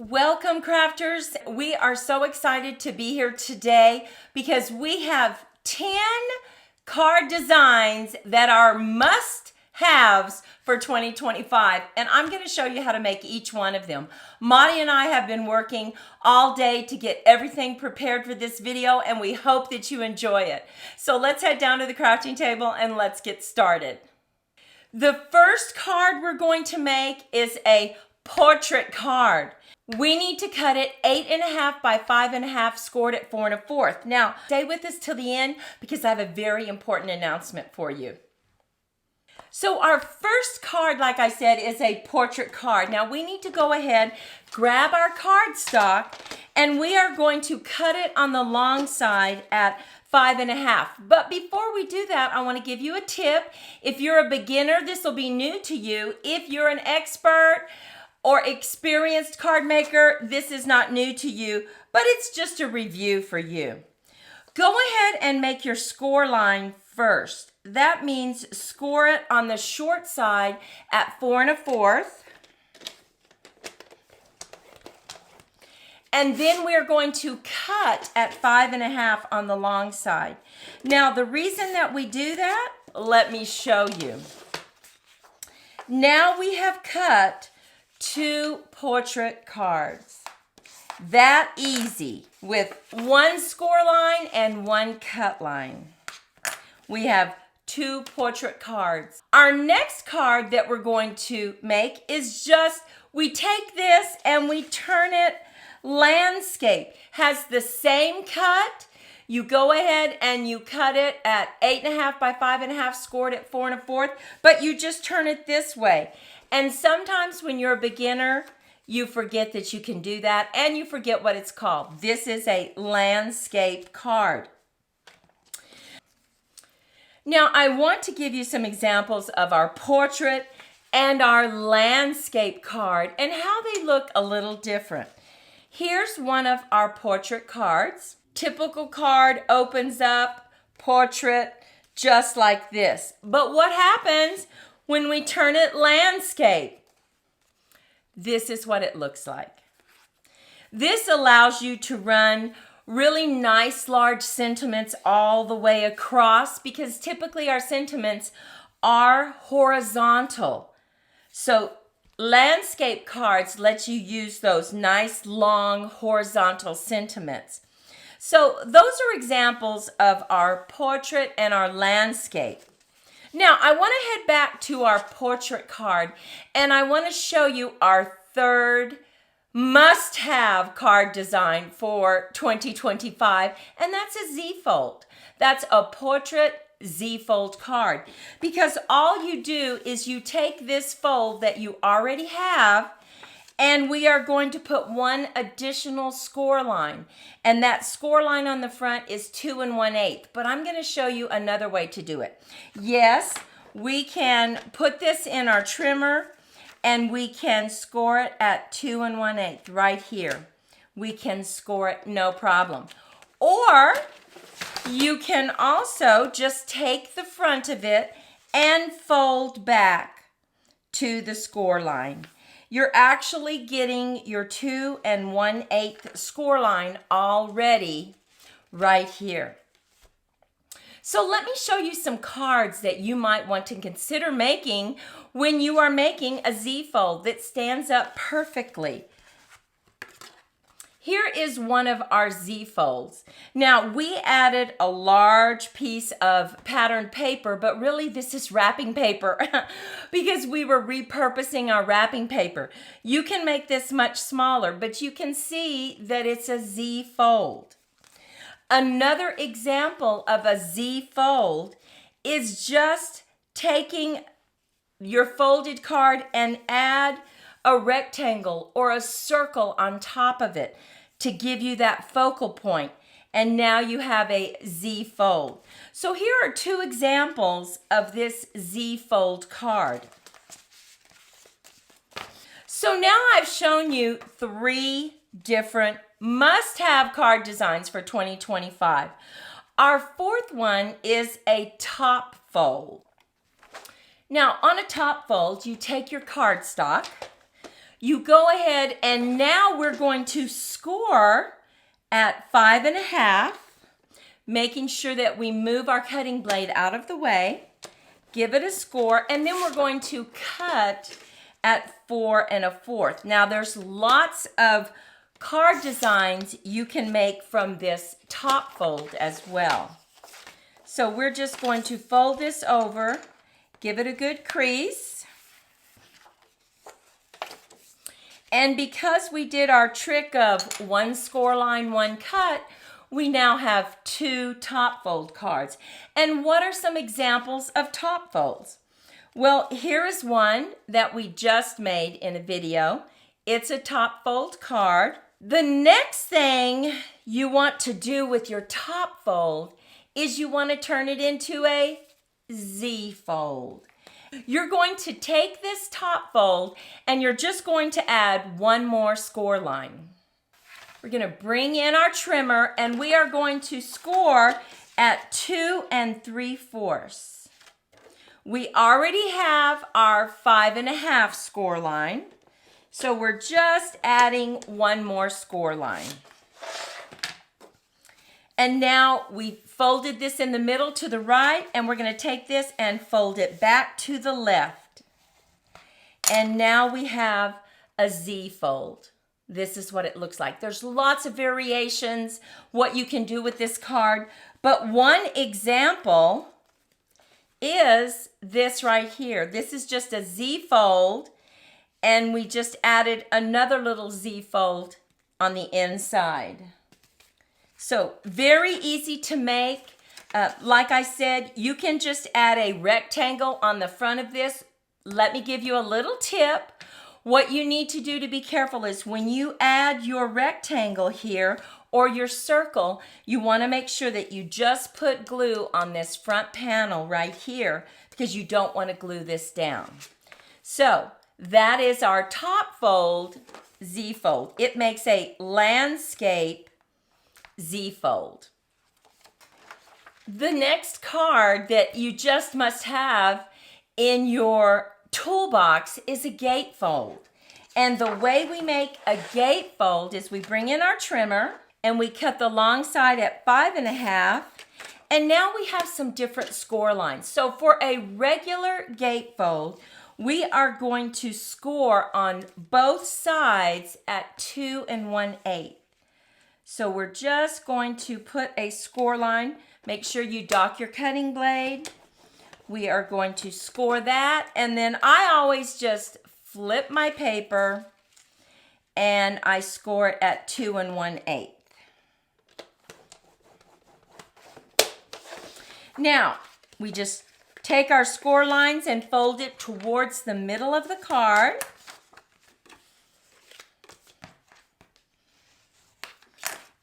Welcome, crafters. We are so excited to be here today because we have 10 card designs that are must-haves for 2025, and I'm going to show you how to make each one of them. Maudie and I have been working all day to get everything prepared for this video, and we hope that you enjoy it. So let's head down to the crafting table and let's get started. The first card we're going to make is a portrait card. We need to cut it 8.5 by 5.5, scored at 4 1/4. Now, stay with us till the end because I have a very important announcement for you. So our first card, like I said, is a portrait card. Now we need to go ahead, grab our cardstock, and we are going to cut it on the long side at 5.5. But before we do that, I want to give you a tip. If you're a beginner, this will be new to you. If you're an expert or experienced card maker, this is not new to you, but it's just a review for you. Go ahead and make your score line first. That means score it on the short side at 4 1/4. And then we're going to cut at 5.5 on the long side. Now, the reason that we do that, let me show you. Now we have cut 2 portrait cards. That easy, with 1 score line and 1 cut line. We have 2 portrait cards. Our next card that we're going to make is just, we take this and we turn it landscape. Has the same cut. You go ahead and you cut it at 8.5 by 5.5, scored at 4 1/4, but you just turn it this way. And sometimes when you're a beginner, you forget that you can do that and you forget what it's called. This is a landscape card. Now, I want to give you some examples of our portrait and our landscape card and how they look a little different. Here's one of our portrait cards. Typical card opens up, portrait, just like this. But what happens when we turn it landscape? This is what it looks like. This allows you to run really nice large sentiments all the way across because typically our sentiments are horizontal. So landscape cards let you use those nice long horizontal sentiments. So those are examples of our portrait and our landscape. Now I want to head back to our portrait card and I want to show you our third must-have card design for 2025, and that's a Z-fold. That's a portrait Z-fold card, because all you do is you take this fold that you already have and we are going to put 1 additional score line, and that score line on the front is 2 1/8, but I'm going to show you another way to do it. Yes, we can put this in our trimmer and we can score it at 2 1/8 right here. We can score it no problem. Or you can also just take the front of it and fold back to the score line. You're actually getting your 2 1/8 score line already right here. So let me show you some cards that you might want to consider making when you are making a Z-fold that stands up perfectly. Here is one of our Z-folds. Now, we added a large piece of patterned paper, but really this is wrapping paper because we were repurposing our wrapping paper. You can make this much smaller, but you can see that it's a Z-fold. Another example of a Z-fold is just taking your folded card and add a rectangle or a circle on top of it to give you that focal point. And now you have a Z-fold. So here are 2 examples of this Z-fold card. So now I've shown you 3 different must-have card designs for 2025. Our 4th one is a top fold. Now, on a top fold, you take your cardstock, you go ahead and now we're going to score at 5.5, making sure that we move our cutting blade out of the way, give it a score, and then we're going to cut at 4 1/4. Now there's lots of card designs you can make from this top fold as well. So we're just going to fold this over, give it a good crease. And because we did our trick of one score line, one cut, we now have 2 top fold cards. And what are some examples of top folds? Well, here is one that we just made in a video. It's a top fold card. The next thing you want to do with your top fold is you want to turn it into a Z fold. You're going to take this top fold and you're just going to add one more score line. We're going to bring in our trimmer and we are going to score at 2 3/4. We already have our 5.5 score line, so we're just adding one more score line. And now we folded this in the middle to the right, and we're going to take this and fold it back to the left. And now we have a Z fold. This is what it looks like. There's lots of variations, what you can do with this card, but one example is this right here. This is just a Z fold, and we just added another little Z fold on the inside. So very easy to make. Like I said, you can just add a rectangle on the front of this. Let me give you a little tip. What you need to do to be careful is when you add your rectangle here or your circle, you want to make sure that you just put glue on this front panel right here because you don't want to glue this down. So that is our top fold, Z fold. It makes a landscape Z fold. The next card that you just must have in your toolbox is a gatefold. And the way we make a gatefold is we bring in our trimmer and we cut the long side at 5.5. And now we have some different score lines. So for a regular gatefold, we are going to score on both sides at 2 1/8. So we're just going to put a score line. Make sure you dock your cutting blade. We are going to score that. And then I always just flip my paper and I score it at 2 1/8. Now, we just take our score lines and fold it towards the middle of the card.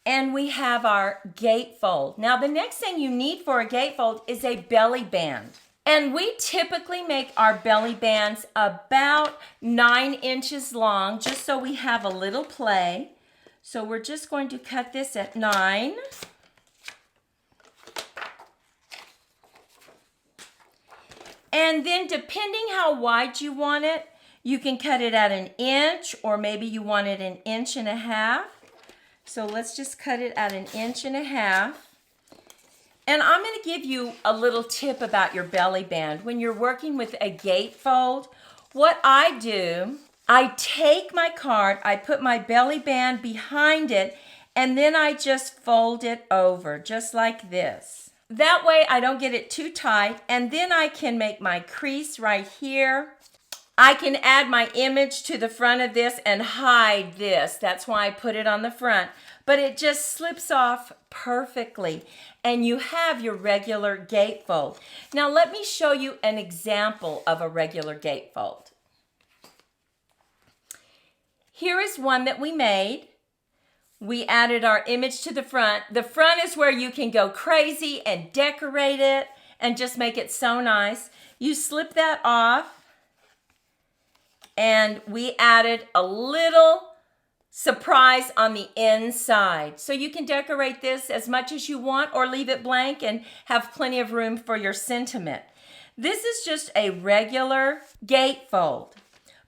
And we have our gatefold. Now, the next thing you need for a gatefold is a belly band. And we typically make our belly bands about 9 inches long, just so we have a little play. So we're just going to cut this at 9. And then depending how wide you want it, you can cut it at 1 inch, or maybe you want it 1.5 inches. So let's just cut it at 1.5 inches. And I'm going to give you a little tip about your belly band. When you're working with a gatefold, what I do, I take my card, I put my belly band behind it, and then I just fold it over, just like this. That way I don't get it too tight, and then I can make my crease right here. I can add my image to the front of this and hide this. That's why I put it on the front. But it just slips off perfectly. And you have your regular gatefold. Now let me show you an example of a regular gatefold. Here is one that we made. We added our image to the front. The front is where you can go crazy and decorate it and just make it so nice. You slip that off. And we added a little surprise on the inside. So you can decorate this as much as you want or leave it blank and have plenty of room for your sentiment. This is just a regular gatefold.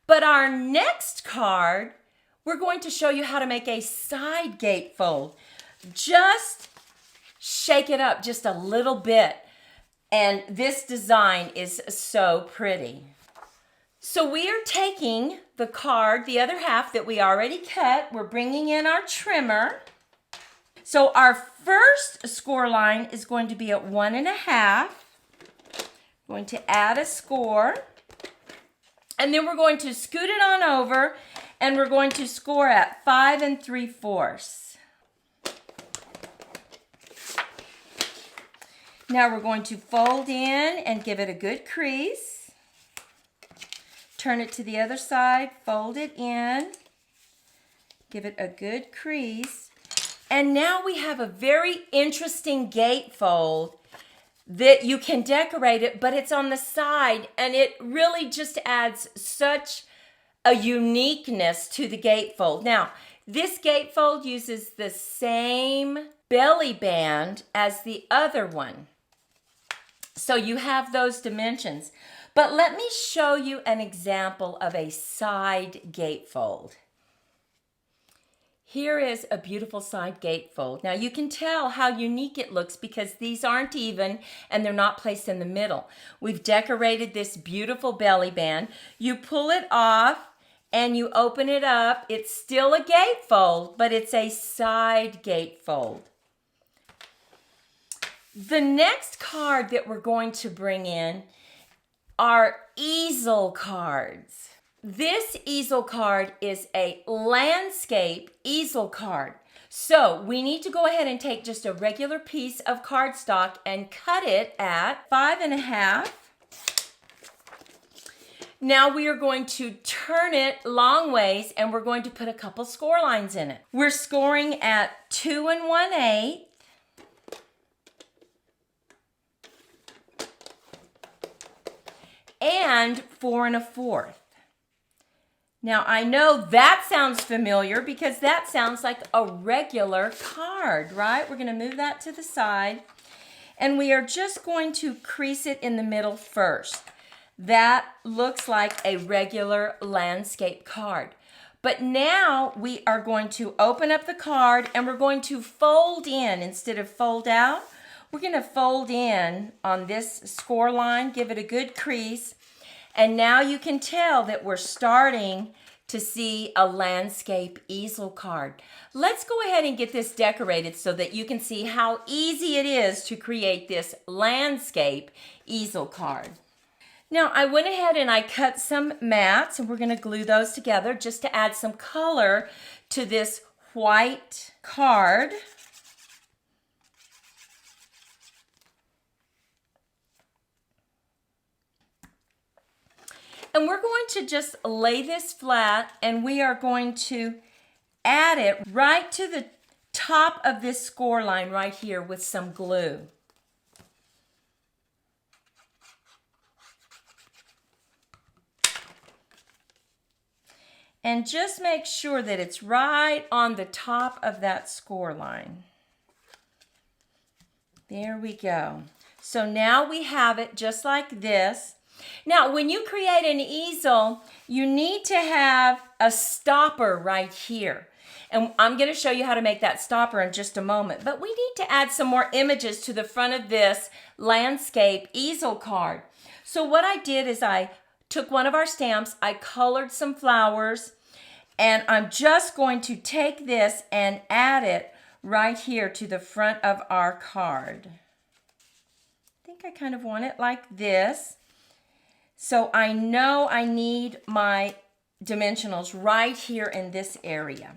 But our next card, we're going to show you how to make a side gatefold. Just shake it up just a little bit. And this design is so pretty. So we are taking the card, the other half that we already cut. We're bringing in our trimmer. So our first score line is going to be at 1.5. Going to add a score. And then we're going to scoot it on over and we're going to score at 5 3/4. Now we're going to fold in and give it a good crease. Turn it to the other side, fold it in, give it a good crease. And now we have a very interesting gatefold that you can decorate it, but it's on the side and it really just adds such a uniqueness to the gatefold. Now, this gatefold uses the same belly band as the other one. So you have those dimensions. But let me show you an example of a side gatefold. Here is a beautiful side gatefold. Now you can tell how unique it looks because these aren't even and they're not placed in the middle. We've decorated this beautiful belly band. You pull it off and you open it up. It's still a gatefold, but it's a side gatefold. The next card that we're going to bring in are easel cards. This easel card is a landscape easel card. So we need to go ahead and take just a regular piece of cardstock and cut it at 5.5. Now we are going to turn it long ways and we're going to put a couple score lines in it. We're scoring at 2 1/8. And 4 1/4. Now I know that sounds familiar because that sounds like a regular card, right? We're going to move that to the side and we are just going to crease it in the middle first. That looks like a regular landscape card. But now we are going to open up the card and we're going to fold in instead of fold out. We're going to fold in on this score line, give it a good crease, and now you can tell that we're starting to see a landscape easel card. Let's go ahead and get this decorated so that you can see how easy it is to create this landscape easel card. Now I went ahead and I cut some mats and we're going to glue those together just to add some color to this white card. And we're going to just lay this flat and we are going to add it right to the top of this score line right here with some glue. And just make sure that it's right on the top of that score line. There we go. So now we have it just like this. Now, when you create an easel, you need to have a stopper right here. And I'm going to show you how to make that stopper in just a moment. But we need to add some more images to the front of this landscape easel card. So what I did is I took one of our stamps, I colored some flowers, and I'm just going to take this and add it right here to the front of our card. I think I kind of want it like this. So I know I need my dimensionals right here in this area.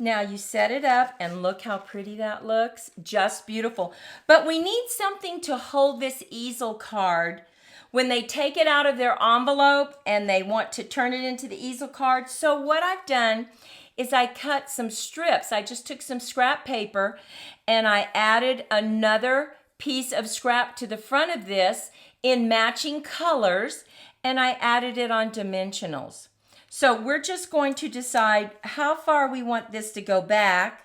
Now you set it up and look how pretty that looks. Just beautiful. But we need something to hold this easel card when they take it out of their envelope and they want to turn it into the easel card. So what I've done is I cut some strips. I just took some scrap paper and I added another piece of scrap to the front of this in matching colors, and I added it on dimensionals. So we're just going to decide how far we want this to go back,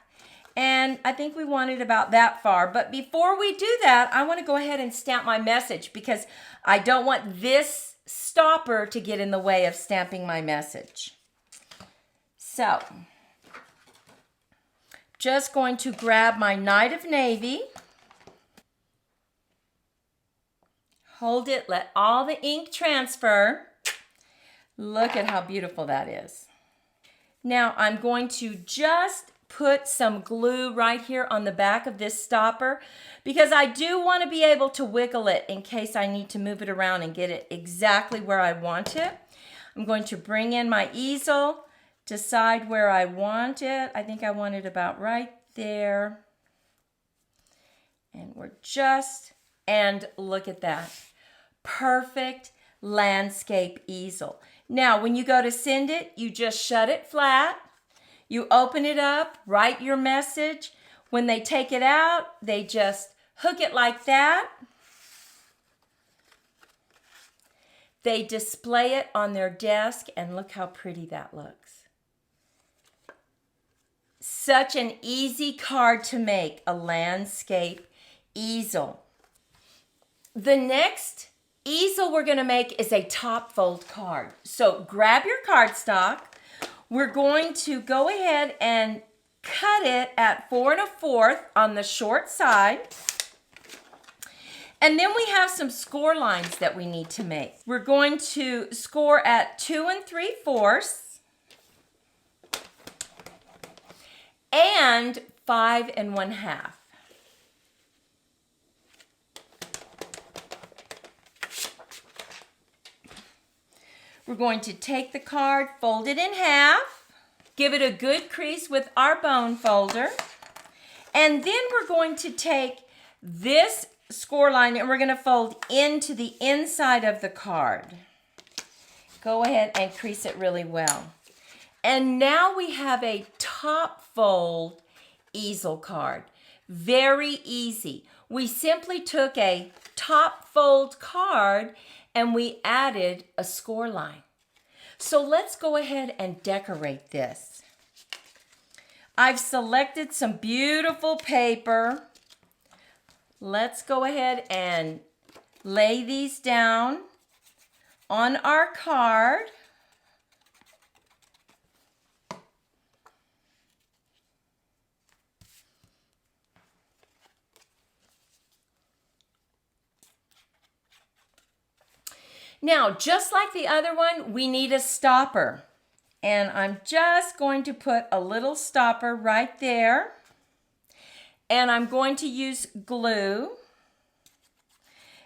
And I think we want it about that far. But before we do that, I want to go ahead and stamp my message because I don't want this stopper to get in the way of stamping my message. So, just going to grab my Night of Navy. Hold it, let all the ink transfer. Look at how beautiful that is. Now I'm going to just put some glue right here on the back of this stopper because I do want to be able to wiggle it in case I need to move it around and get it exactly where I want it. I'm going to bring in my easel, decide where I want it. I think I want it about right there. And and look at that. Perfect landscape easel. Now, when you go to send it, you just shut it flat. You open it up, write your message. When they take it out, they just hook it like that. They display it on their desk, and look how pretty that looks. Such an easy card to make, a landscape easel. The next easel we're going to make is a top fold card. So grab your cardstock. We're going to go ahead and cut it at 4 1/4 on the short side. And then we have some score lines that we need to make. We're going to score at 2 3/4 and 5 1/2. We're going to take the card, fold it in half, give it a good crease with our bone folder, and then we're going to take this score line and we're going to fold into the inside of the card. Go ahead and crease it really well. And now we have a top fold easel card. Very easy. We simply took a top fold card and we added a score line. So let's go ahead and decorate this. I've selected some beautiful paper. Let's go ahead and lay these down on our card. Now, just like the other one, we need a stopper. And I'm just going to put a little stopper right there. And I'm going to use glue.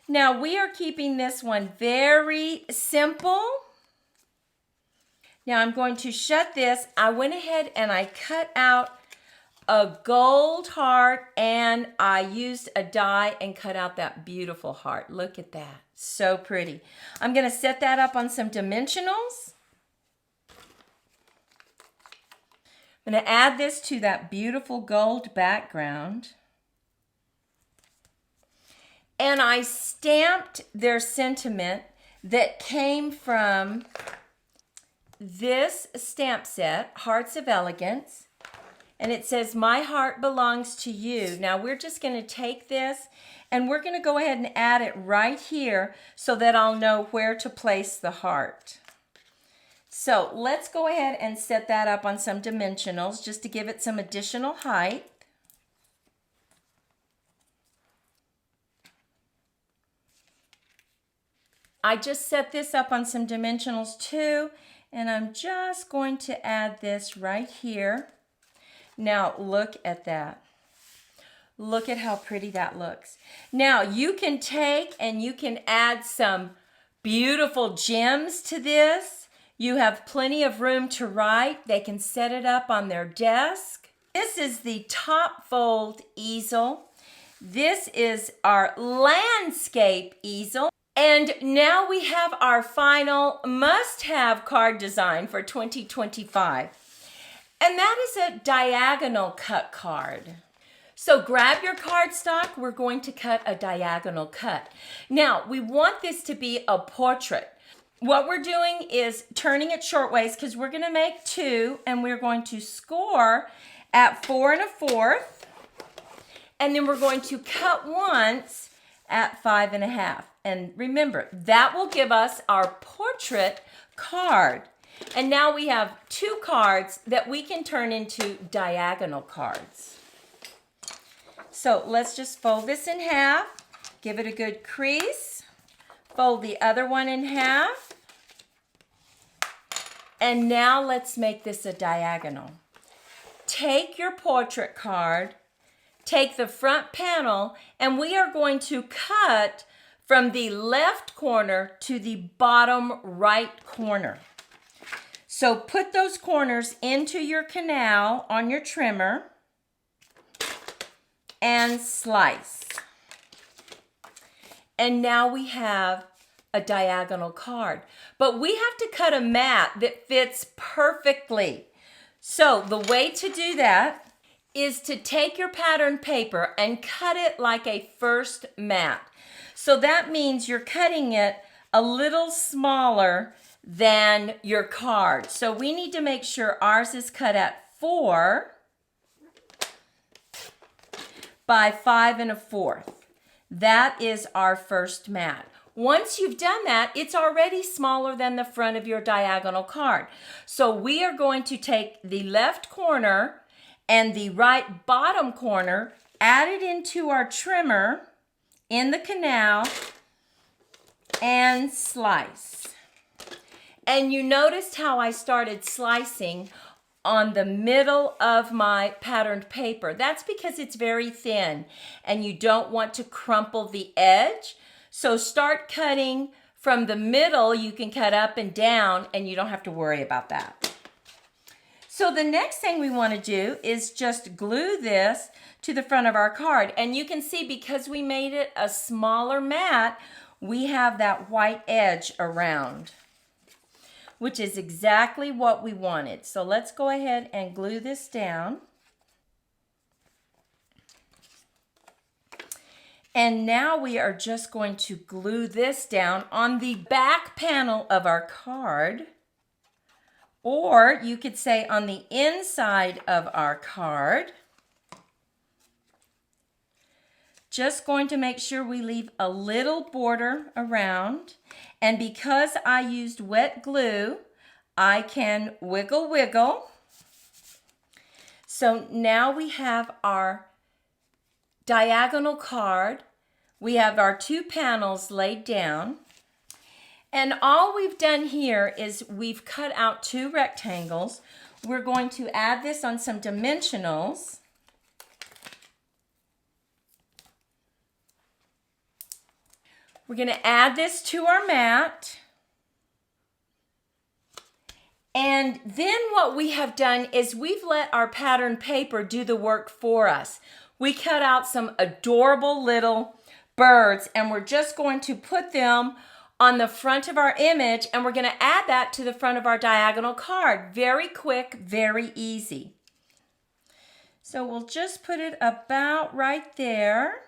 Now, we are keeping this one very simple. Now, I'm going to shut this. I went ahead and I cut out a gold heart and I used a die and cut out that beautiful heart. Look at that. So pretty. I'm going to set that up on some dimensionals. I'm going to add this to that beautiful gold background. And I stamped their sentiment that came from this stamp set, Hearts of Elegance. And it says, "My heart belongs to you." Now we're just going to take this and we're going to go ahead and add it right here so that I'll know where to place the heart. So let's go ahead and set that up on some dimensionals just to give it some additional height. I just set this up on some dimensionals too, and I'm just going to add this right here. Now look at that. Look at how pretty that looks. Now you can take and you can add some beautiful gems to this. You have plenty of room to write. They can set it up on their desk. This is the top fold easel. This is our landscape easel. And now we have our final must-have card design for 2025. And that is a diagonal cut card. So grab your cardstock. We're going to cut a diagonal cut. Now, we want this to be a portrait. What we're doing is turning it short ways because we're going to make two and we're going to score at 4 1/4. And then we're going to cut once at 5 1/2. And remember, that will give us our portrait card. And now we have 2 cards that we can turn into diagonal cards. So let's just fold this in half, give it a good crease, fold the other one in half, and now let's make this a diagonal. Take your portrait card, take the front panel, and we are going to cut from the left corner to the bottom right corner. So put those corners into your canal on your trimmer and slice. And now we have a diagonal card. But we have to cut a mat that fits perfectly. So the way to do that is to take your pattern paper and cut it like a first mat. So that means you're cutting it a little smaller than your card. So we need to make sure ours is cut at 4 by 5 1/4. That is our first mat. Once you've done that, it's already smaller than the front of your diagonal card. So we are going to take the left corner and the right bottom corner, add it into our trimmer in the canal, and slice. And you noticed how I started slicing on the middle of my patterned paper. That's because it's very thin and you don't want to crumple the edge. So start cutting from the middle. You can cut up and down and you don't have to worry about that. So the next thing we want to do is just glue this to the front of our card. And you can see because we made it a smaller mat, we have that white edge around, which is exactly what we wanted. So let's go ahead and glue this down. And now we are just going to glue this down on the back panel of our card, or you could say on the inside of our card. Just going to make sure we leave a little border around. And because I used wet glue, I can wiggle, wiggle. So now we have our diagonal card. We have our 2 panels laid down. And all we've done here is we've cut out 2 rectangles. We're going to add this on some dimensionals. We're going to add this to our mat. And then what we have done is we've let our pattern paper do the work for us. We cut out some adorable little birds and we're just going to put them on the front of our image and we're going to add that to the front of our diagonal card. Very quick, very easy. So we'll just put it about right there.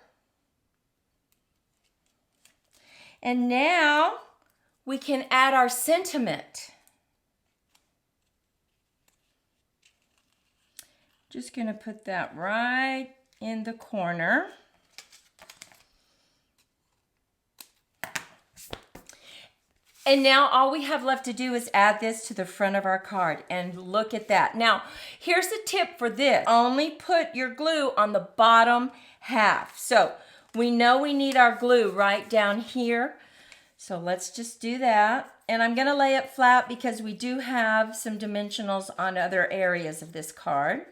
And now we can add our sentiment. Just going to put that right in the corner. And now all we have left to do is add this to the front of our card. And look at that. Now, here's a tip for this. Only put your glue on the bottom half. So we know we need our glue right down here. So let's just do that. And I'm going to lay it flat because we do have some dimensionals on other areas of this card.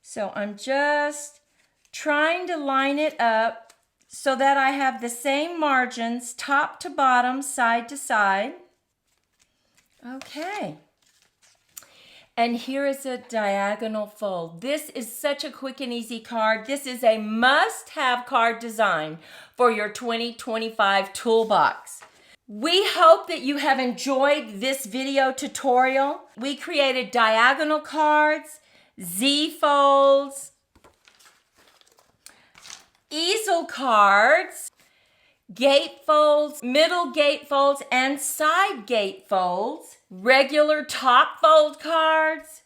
So I'm just trying to line it up so that I have the same margins, top to bottom, side to side. Okay. And here is a diagonal fold. This is such a quick and easy card. This is a must-have card design for your 2025 toolbox. We hope that you have enjoyed this video tutorial. We created diagonal cards, Z-folds, easel cards, gatefolds, middle gatefolds, and side gatefolds, regular top fold cards.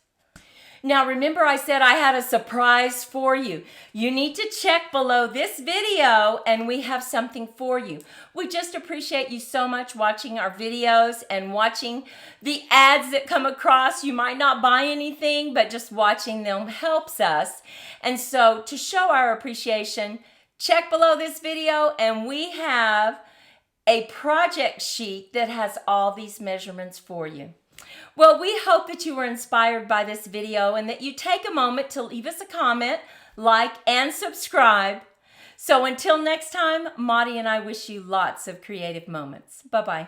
Now remember I said I had a surprise for you. You need to check below this video and we have something for you. We just appreciate you so much watching our videos and watching the ads that come across. You might not buy anything, but just watching them helps us. And so to show our appreciation, check below this video and we have a project sheet that has all these measurements for you. Well, we hope that you were inspired by this video and that you take a moment to leave us a comment, like, and subscribe. So until next time, Maudie and I wish you lots of creative moments. Bye-bye.